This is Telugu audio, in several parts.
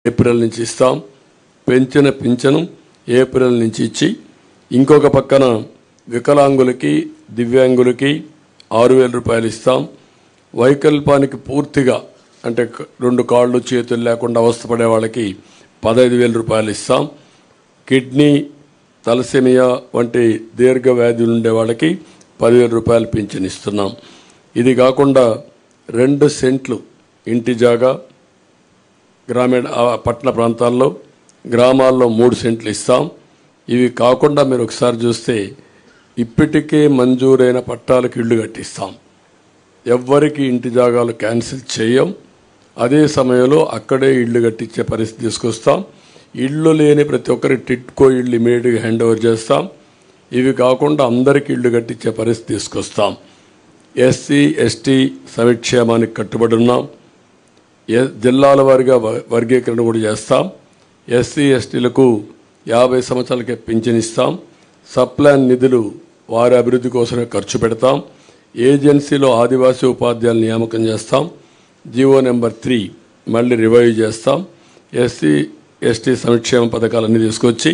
ఏప్రిల్ నుంచి ఇస్తాం. పెంచిన పింఛను ఏప్రిల్ నుంచి ఇచ్చి ఇంకొక పక్కన వికలాంగులకి దివ్యాంగులకి 6,000 రూపాయలు ఇస్తాం. వైకల్పానికి పూర్తిగా అంటే 2 కాళ్ళు చేతులు లేకుండా అవస్థపడే వాళ్ళకి 15,000 రూపాయలు ఇస్తాం. కిడ్నీ తలసేమియా వంటి దీర్ఘ వ్యాధులు ఉండే వాళ్ళకి 10,000 రూపాయలు పింఛన్ ఇస్తున్నాం. ఇది కాకుండా 2 సెంట్లు ఇంటి జాగా గ్రామీణ పట్టణ ప్రాంతాల్లో గ్రామాల్లో 3 సెంట్లు ఇస్తాం. ఇవి కాకుండా మీరు ఒకసారి చూస్తే ఇప్పటికే మంజూరైన పట్టాలకు ఇళ్ళు కట్టిస్తాం. ఎవ్వరికి ఇంటి జాగాలు క్యాన్సిల్ చేయం. అదే సమయంలో అక్కడే ఇళ్ళు కట్టించే పరిస్థితి తీసుకొస్తాం. ఇళ్ళు లేని ప్రతి ఒక్కరి టిట్కో ఇళ్ళు ఇమీడియట్గా హ్యాండ్ ఓవర్ చేస్తాం. ఇవి కాకుండా అందరికీ ఇళ్ళు కట్టించే పరిస్థితి తీసుకొస్తాం. ఎస్సీ ఎస్టీ సంక్షేమానికి కట్టుబడి ఉన్నాం. జిల్లాల వారీగా వర్గీకరణ కూడా చేస్తాం. ఎస్సీ ఎస్టీలకు 50 సంవత్సరాలకే పింఛన్ ఇస్తాం. సప్లాన్ నిధులు వారి అభివృద్ధి కోసమే ఖర్చు పెడతాం. ఏజెన్సీలో ఆదివాసీ ఉపాధ్యాయులు నియామకం చేస్తాం. జీవో నెంబర్ 3 మళ్ళీ రివైవ్ చేస్తాం. ఎస్సీ ఎస్టీ సంక్షేమ పథకాలన్నీ తీసుకొచ్చి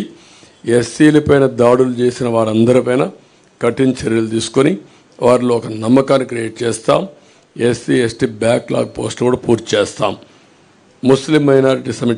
ఎస్సీలపైన దాడులు చేసిన వారందరిపైన కఠిన చర్యలు తీసుకొని వారిలో ఒక నమ్మకాన్ని క్రియేట్ చేస్తాం. ఎస్సీ ఎస్టీ బ్యాక్లాగ్ పోస్టులు కూడా పూర్తి చేస్తాం. ముస్లిం మైనారిటీ సంక్షేమ